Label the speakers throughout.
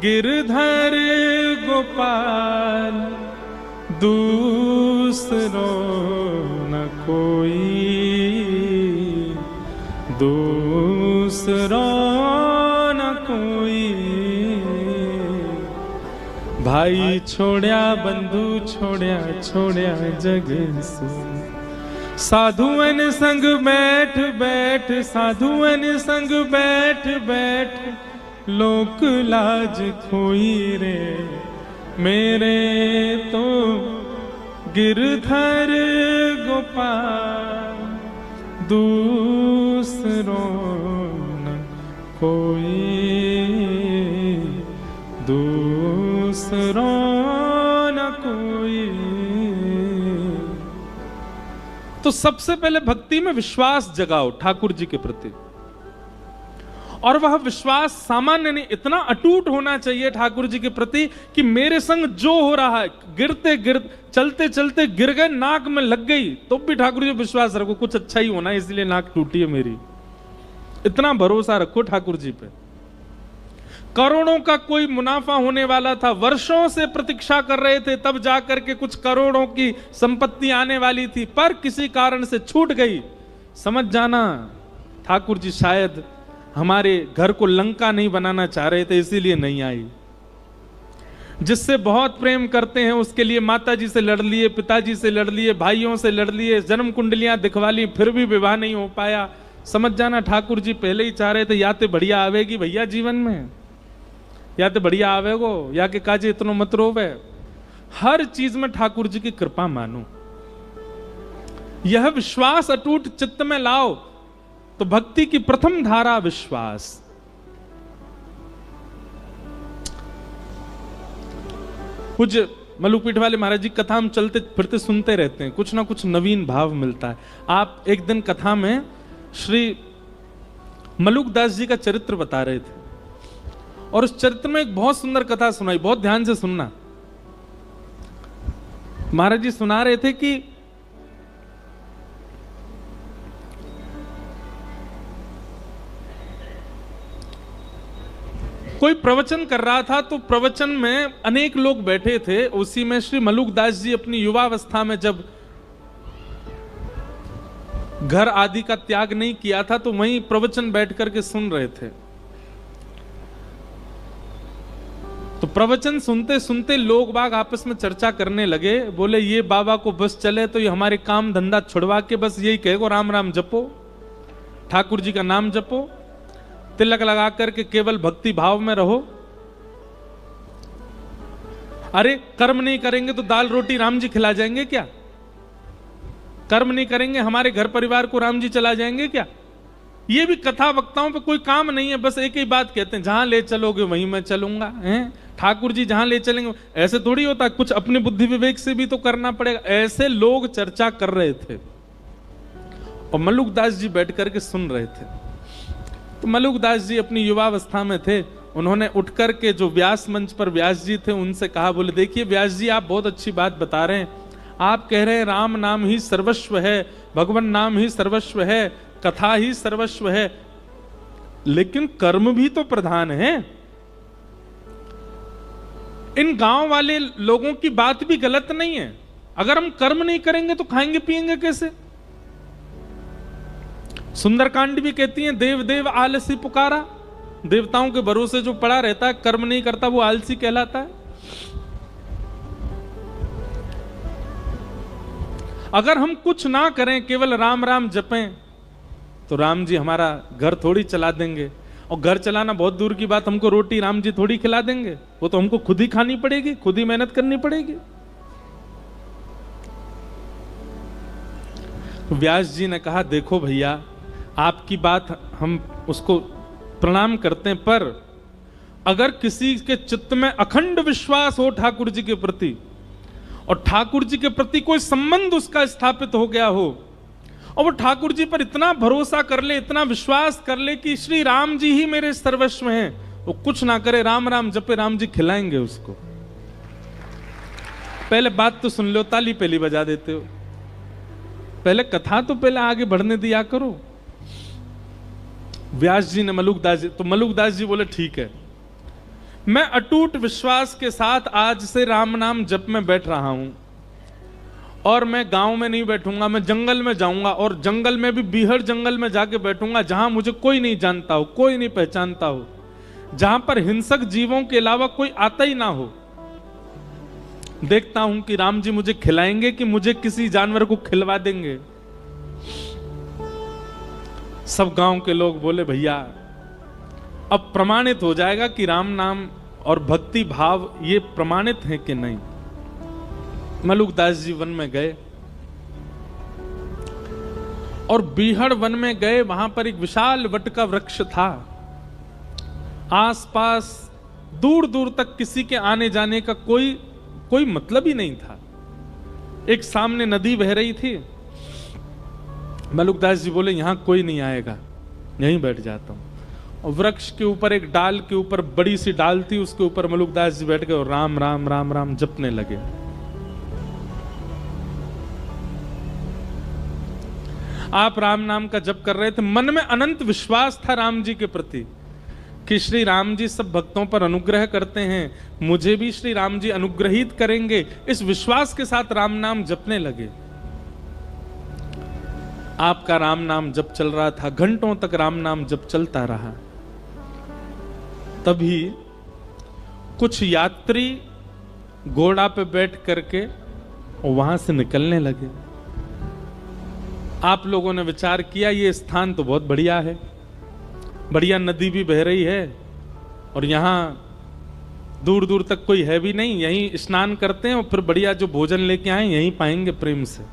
Speaker 1: गिरधर गोपाल दूसरो न कोई, दूसरो न कोई। भाई छोड़या बंधु छोड़या, छोड़या जग सु। साधुअन संग बैठ बैठ, साधुअन संग बैठ बैठ, लोक लाज खोई रे। मेरे तो गिरधर गोपाल दूसरो न कोई, दूसरो न कोई। तो सबसे पहले भक्ति में विश्वास जगाओ ठाकुर जी के प्रति, और वह विश्वास सामान्य नहीं, इतना अटूट होना चाहिए ठाकुर जी के प्रति कि मेरे संग जो हो रहा है, गिरते गिरते चलते चलते गिर गए, नाक में लग गई तो भी ठाकुर जी विश्वास रखो कुछ अच्छा ही होना है, इसलिए नाक टूटी है मेरी। इतना भरोसा रखो ठाकुर जी पे। करोड़ों का कोई मुनाफा होने वाला था, वर्षों से प्रतीक्षा कर रहे थे, तब जाकर के कुछ करोड़ों की संपत्ति आने वाली थी, पर किसी कारण से छूट गई। समझ जाना ठाकुर जी शायद हमारे घर को लंका नहीं बनाना चाह रहे थे, इसीलिए नहीं आई। जिससे बहुत प्रेम करते हैं उसके लिए माता जी से लड़ लिए, पिताजी से लड़ लिए, भाइयों से लड़ लिए, जन्म कुंडलियां दिखवा ली, फिर भी विवाह नहीं हो पाया। समझ जाना ठाकुर जी पहले ही चाह रहे थे या तो बढ़िया आवेगी भैया जीवन में, या तो बढ़िया आवेगो, या कि काजे इतनो मत रोवे। हर चीज में ठाकुर जी की कृपा मानो, यह विश्वास अटूट चित्त में लाओ। तो भक्ति की प्रथम धारा विश्वास। पूज्य मलुकपीठ वाले महाराज जी कथा हम चलते फिरते सुनते रहते हैं, कुछ ना कुछ नवीन भाव मिलता है। आप एक दिन कथा में श्री मलुकदास जी का चरित्र बता रहे थे, और उस चरित्र में एक बहुत सुंदर कथा सुनाई, बहुत ध्यान से सुनना। महाराज जी सुना रहे थे कि कोई प्रवचन कर रहा था, तो प्रवचन में अनेक लोग बैठे थे। उसी में श्री मलुकदास जी अपनी युवावस्था में जब घर आदि का त्याग नहीं किया था, तो वहीं प्रवचन बैठ करके सुन रहे थे। तो प्रवचन सुनते सुनते लोग बाग आपस में चर्चा करने लगे। बोले ये बाबा को बस चले तो ये हमारे काम धंधा छुड़वा के बस यही कहेगो राम राम जपो, ठाकुर जी का नाम जपो, तिलक लगा करके केवल भक्ति भाव में रहो। अरे कर्म नहीं करेंगे तो दाल रोटी राम जी खिला जाएंगे क्या? कर्म नहीं करेंगे हमारे घर परिवार को राम जी चला जाएंगे क्या? ये भी कथा वक्ताओं पे कोई काम नहीं है, बस एक ही बात कहते हैं, जहां ले चलोगे वहीं मैं चलूंगा। हैं ठाकुर जी जहां ले चलेंगे, ऐसे थोड़ी होता, कुछ अपने बुद्धि विवेक से भी तो करना पड़ेगा। ऐसे लोग चर्चा कर रहे थे और मलुकदास जी बैठ करके सुन रहे थे। तो मलुकदास जी अपनी युवावस्था में थे, उन्होंने उठ करके जो व्यास मंच पर व्यास जी थे उनसे कहा, बोले देखिए व्यास जी आप बहुत अच्छी बात बता रहे हैं, आप कह रहे हैं राम नाम ही सर्वस्व है, भगवान नाम ही सर्वस्व है, कथा ही सर्वस्व है, लेकिन कर्म भी तो प्रधान है। इन गांव वाले लोगों की बात भी गलत नहीं है, अगर हम कर्म नहीं करेंगे तो खाएंगे पिएंगे कैसे? सुंदरकांड भी कहती है देव देव आलसी पुकारा, देवताओं के भरोसे जो पड़ा रहता है कर्म नहीं करता वो आलसी कहलाता है। अगर हम कुछ ना करें केवल राम राम जपें तो राम जी हमारा घर थोड़ी चला देंगे, और घर चलाना बहुत दूर की बात, हमको रोटी राम जी थोड़ी खिला देंगे, वो तो हमको खुद ही खानी पड़ेगी, खुद ही मेहनत करनी पड़ेगी। तो व्यास जी ने कहा देखो भैया आपकी बात हम उसको प्रणाम करते हैं, पर अगर किसी के चित्त में अखंड विश्वास हो ठाकुर जी के प्रति, और ठाकुर जी के प्रति कोई संबंध उसका स्थापित हो गया हो, और वो ठाकुर जी पर इतना भरोसा कर ले, इतना विश्वास कर ले कि श्री राम जी ही मेरे सर्वस्व हैं, वो कुछ ना करे राम राम जपे, राम जी खिलाएंगे उसको। पहले बात तो सुन लो, ताली पहली बजा देते हो, पहले कथा तो पहले आगे बढ़ने दिया करो। व्यास जी ने मलुकदास जी, तो मलुकदास जी बोले ठीक है, मैं अटूट विश्वास के साथ आज से राम नाम जप में बैठ रहा हूं, और मैं गांव में नहीं बैठूंगा, मैं जंगल में जाऊंगा, और जंगल में भी बीहड़ जंगल में जाके बैठूंगा जहां मुझे कोई नहीं जानता हो, कोई नहीं पहचानता हो, जहां पर हिंसक जीवों के अलावा कोई आता ही ना हो। देखता हूं कि राम जी मुझे खिलाएंगे कि मुझे किसी जानवर को खिलवा देंगे। सब गांव के लोग बोले भैया अब प्रमाणित हो जाएगा कि राम नाम और भक्ति भाव ये प्रमाणित है कि नहीं। मलुकदास जी वन में गए और बीहड़ वन में गए, वहां पर एक विशाल वट का वृक्ष था। आसपास दूर दूर तक किसी के आने जाने का कोई मतलब ही नहीं था। एक सामने नदी बह रही थी। मलुकदास जी बोले यहां कोई नहीं आएगा, यहीं बैठ जाता हूं। और वृक्ष के ऊपर एक डाल के ऊपर बड़ी सी डाल थी, उसके ऊपर मलुकदास जी बैठ गए और राम राम राम राम जपने लगे। आप राम नाम का जप कर रहे थे, मन में अनंत विश्वास था राम जी के प्रति कि श्री राम जी सब भक्तों पर अनुग्रह करते हैं, मुझे भी श्री राम जी अनुग्रहित करेंगे। इस विश्वास के साथ राम नाम जपने लगे। आपका राम नाम जप चल रहा था, घंटों तक राम नाम जप चलता रहा। तभी कुछ यात्री घोड़ा पे बैठ करके वहां से निकलने लगे। आप लोगों ने विचार किया ये स्थान तो बहुत बढ़िया है, बढ़िया नदी भी बह रही है और यहां दूर दूर तक कोई है भी नहीं, यहीं स्नान करते हैं और फिर बढ़िया जो भोजन लेके आए यहीं पाएंगे प्रेम से।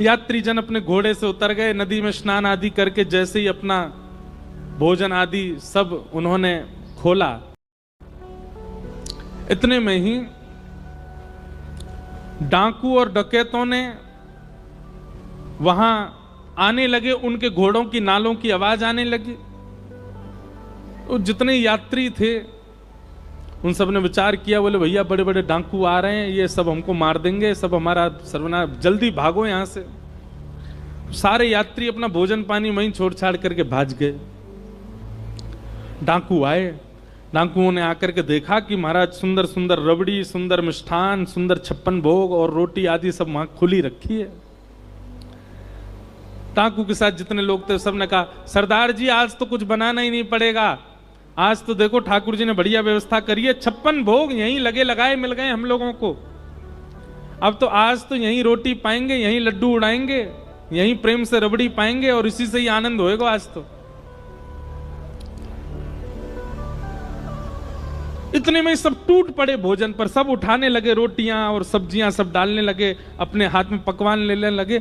Speaker 1: यात्री जन अपने घोड़े से उतर गए, नदी में स्नान आदि करके जैसे ही अपना भोजन आदि सब उन्होंने खोला, इतने में ही डाकू और डकैतों ने वहां आने लगे। उनके घोड़ों की नालों की आवाज आने लगी। तो जितने यात्री थे उन सब ने विचार किया, बोले भैया बड़े बड़े डाकू आ रहे हैं, ये सब हमको मार देंगे, सब हमारा सर्वनाश, जल्दी भागो यहां से। सारे यात्री अपना भोजन पानी वहीं छोड़ छाड़ करके भाग गए। डाकू आए, डाकुओं ने आकर के देखा कि महाराज सुंदर सुंदर रबड़ी, सुंदर मिष्ठान, सुंदर 56 भोग और रोटी आदि सब वहां खुली रखी है। डाकू के साथ जितने लोग थे सबने कहा सरदार जी आज तो कुछ बनाना ही नहीं पड़ेगा, आज तो देखो ठाकुर जी ने बढ़िया व्यवस्था करी है, 56 भोग यहीं लगे लगाए मिल गए हम लोगों को। अब तो आज तो यहीं रोटी पाएंगे, यहीं लड्डू उड़ाएंगे, यहीं प्रेम से रबड़ी पाएंगे और इसी से ही आनंद होएगा आज तो। इतने में सब टूट पड़े भोजन पर, सब उठाने लगे रोटियां और सब्जियां सब डालने लगे, अपने हाथ में पकवान लेने लगे।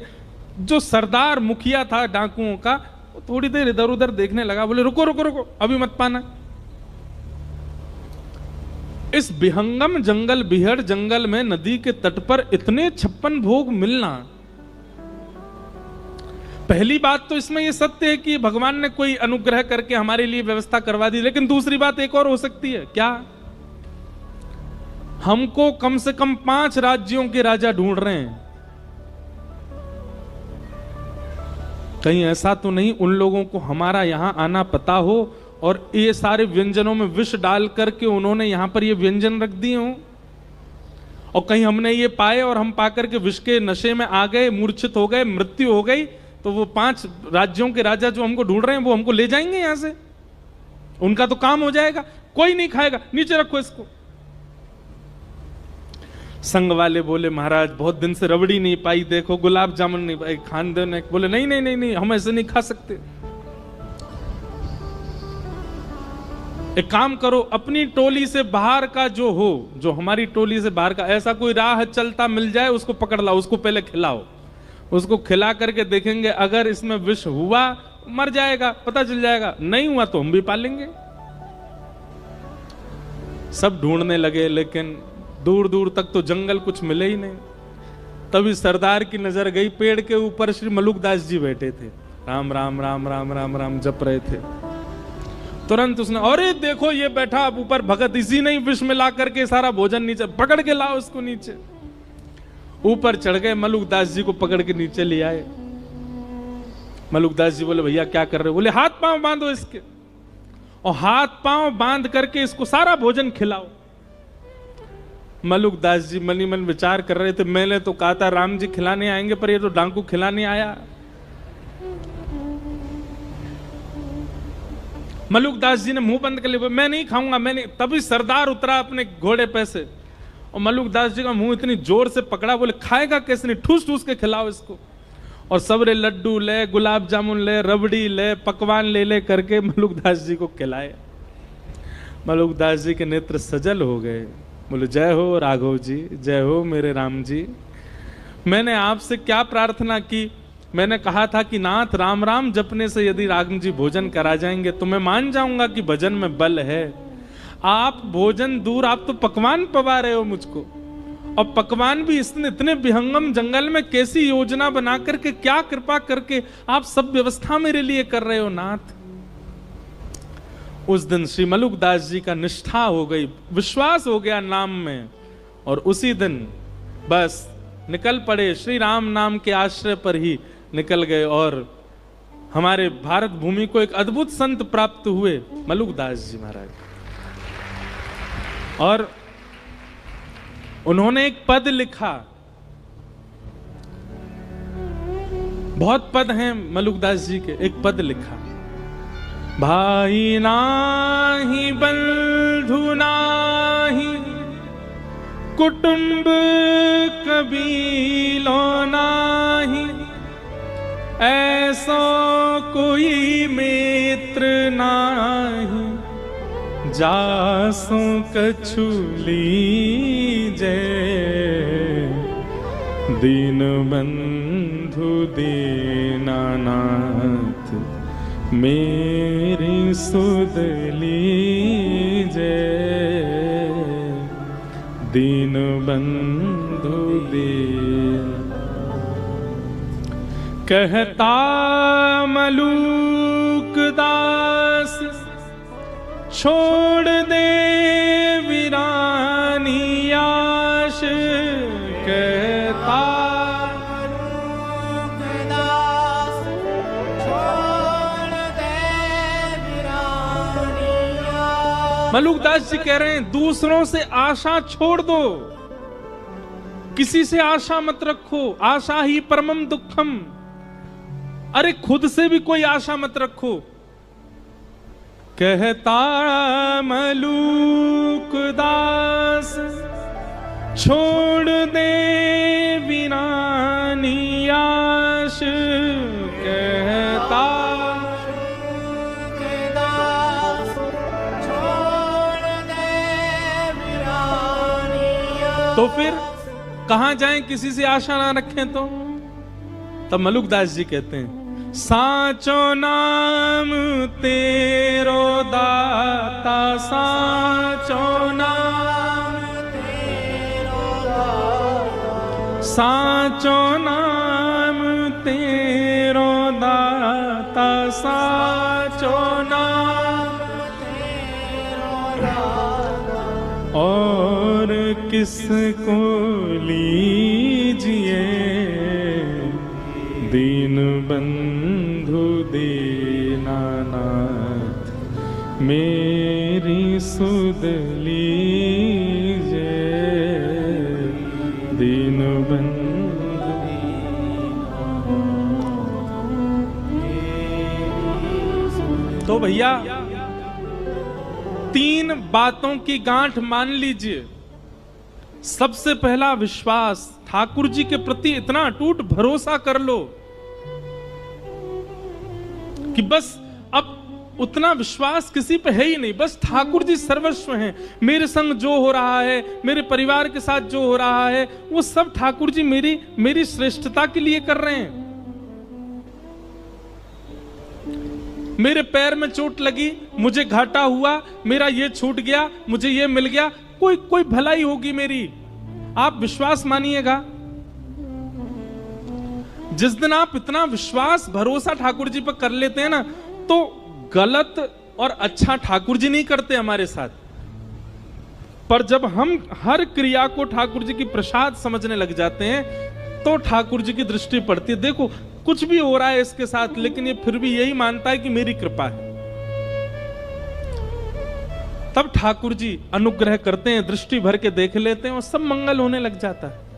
Speaker 1: जो सरदार मुखिया था डाकुओं का, थोड़ी देर इधर उधर देखने लगा, बोले रुको रुको रुको अभी मत पाना। इस विहंगम जंगल, बिहड़ जंगल में नदी के तट पर इतने 56 भोग मिलना, पहली बात तो इसमें यह सत्य है कि भगवान ने कोई अनुग्रह करके हमारे लिए व्यवस्था करवा दी। लेकिन दूसरी बात एक और हो सकती है, क्या हमको कम से कम 5 राज्यों के राजा ढूंढ रहे हैं, कहीं ऐसा तो नहीं उन लोगों को हमारा यहां आना पता हो और ये सारे व्यंजनों में विष डाल करके उन्होंने यहां पर ये व्यंजन रख दिए हो, और कहीं हमने ये पाए और हम पाकर के विष के नशे में आ गए, मूर्छित हो गए, मृत्यु हो गई, तो वो 5 राज्यों के राजा जो हमको ढूंढ रहे हैं वो हमको ले जाएंगे यहां से, उनका तो काम हो जाएगा, कोई नहीं खाएगा, नीचे रखो इसको। संग वाले बोले महाराज बहुत दिन से रबड़ी नहीं पाई, देखो गुलाब जामुन नहीं पाई, खान देने बोले नहीं नहीं नहीं नहीं हम ऐसे नहीं खा सकते। एक काम करो, अपनी टोली से बाहर का जो हो, जो हमारी टोली से बाहर का ऐसा कोई राह चलता मिल जाए उसको पकड़ लाओ, उसको पहले खिलाओ, उसको खिला करके देखेंगे अगर इसमें विष हुआ मर जाएगा, पता चल जाएगा, नहीं हुआ तो हम भी पालेंगे। सब ढूंढने लगे लेकिन दूर दूर तक तो जंगल कुछ मिले ही नहीं। तभी सरदार की नजर गई, पेड़ के ऊपर श्री मलुकदास जी बैठे थे, राम राम राम राम राम राम जप रहे थे। तुरंत उसने, अरे देखो ये बैठा ऊपर भगत, इसी नहीं विष में ला करके सारा भोजन नीचे, पकड़ के लाओ उसको नीचे। ऊपर चढ़ गए, मलुकदास जी को पकड़ के नीचे ले आए। मलुकदास जी बोले भैया क्या कर रहे हो? बोले हाथ पांव बांधो इसके। और हाथ पांव बांध करके इसको सारा भोजन खिलाओ। मलुकदास जी मनी मन विचार कर रहे थे, मैंने तो कहा था राम जी खिलाने आएंगे, पर ये तो डांकू खिलाने आया। मलुकदास जी ने मुंह बंद कर लिया, मैं नहीं खाऊंगा, मैं नहीं। तभी सरदार उतरा अपने घोड़े पे से, और मलुकदास जी का मुंह इतनी जोर से पकड़ा, बोले खाएगा कैसे नहीं, ठूस ठूस के खिलाओ इसको। और सबरे लड्डू ले, गुलाब जामुन ले, रबड़ी ले, पकवान ले ले करके मलुकदास जी को खिलाए। मलुकदास जी के नेत्र सजल हो गए, बोले जय हो राघव जी, जय हो मेरे राम जी। मैंने आपसे क्या प्रार्थना की? मैंने कहा था कि नाथ राम राम जपने से यदि राम जी भोजन करा जाएंगे तो मैं मान जाऊंगा कि भजन में बल है। आप भोजन दूर, आप तो पकवान पवा रहे हो मुझको, और पकवान भी इतने विहंगम जंगल में कैसी योजना बना करके, क्या कृपा करके आप सब व्यवस्था मेरे लिए कर रहे हो नाथ। उस दिन श्री मलुकदास जी का निष्ठा हो गई, विश्वास हो गया नाम में, और उसी दिन बस निकल पड़े, श्री राम नाम के आश्रय पर ही निकल गए। और हमारे भारत भूमि को एक अद्भुत संत प्राप्त हुए, मलुकदास जी महाराज। और उन्होंने एक पद लिखा, बहुत पद हैं मलुकदास जी के, एक पद लिखा, भाई नाही बंधु नाही कुटुंब कबीलो नाही, ऐसो कोई मित्र नाही, जासो कछु लीजे, दीन बंधु दीनानाथ, मेरी सुध लीजे, दीन बंधु दीन। कहता मलुकदास छोड़ दे वीरानी आश, कहता
Speaker 2: मलुकदास छोड़ दे वीरानी आश।
Speaker 1: मलुकदास जी कह रहे हैं दूसरों से आशा छोड़ दो, किसी से आशा मत रखो, आशा ही परमम दुखम। अरे खुद से भी कोई आशा मत रखो। कहता मलुकदास छोड़ दे वीरानी आश, कहता
Speaker 2: मलुकदास छोड़ दे वीरानी आश।
Speaker 1: तो फिर कहां जाएं किसी से आशा ना रखें तो? तब मलुकदास जी कहते हैं साचो नाम तेरो दाता, साचो नाम
Speaker 2: तेरो दाता,
Speaker 1: साचो नाम तेरो दाता, साचो नाम
Speaker 2: तेरो दाता,
Speaker 1: और किसको लीजिए, दीन बंधु दीनानाथ, मेरी सुध लीजिए, दीन बंधु। तो भैया तीन बातों की गांठ मान लीजिए। सबसे पहला विश्वास, ठाकुर जी के प्रति इतना अटूट भरोसा कर लो कि बस अब उतना विश्वास किसी पे है ही नहीं, बस ठाकुर जी सर्वस्व हैं। मेरे संग जो हो रहा है, मेरे परिवार के साथ जो हो रहा है, वो सब ठाकुर जी मेरी श्रेष्ठता के लिए कर रहे हैं। मेरे पैर में चोट लगी, मुझे घाटा हुआ, मेरा ये छूट गया, मुझे ये मिल गया, कोई भलाई होगी मेरी। आप विश्वास मानिएगा, जिस दिन आप इतना विश्वास भरोसा ठाकुर जी पर कर लेते हैं ना, तो गलत और अच्छा ठाकुर जी नहीं करते हमारे साथ। पर जब हम हर क्रिया को ठाकुर जी की प्रसाद समझने लग जाते हैं, तो ठाकुर जी की दृष्टि पड़ती है। देखो कुछ भी हो रहा है इसके साथ, लेकिन ये फिर भी यही मानता है कि मेरी कृपा है। तब ठाकुर जी अनुग्रह करते हैं, दृष्टि भर के देख लेते हैं और सब मंगल होने लग जाता है।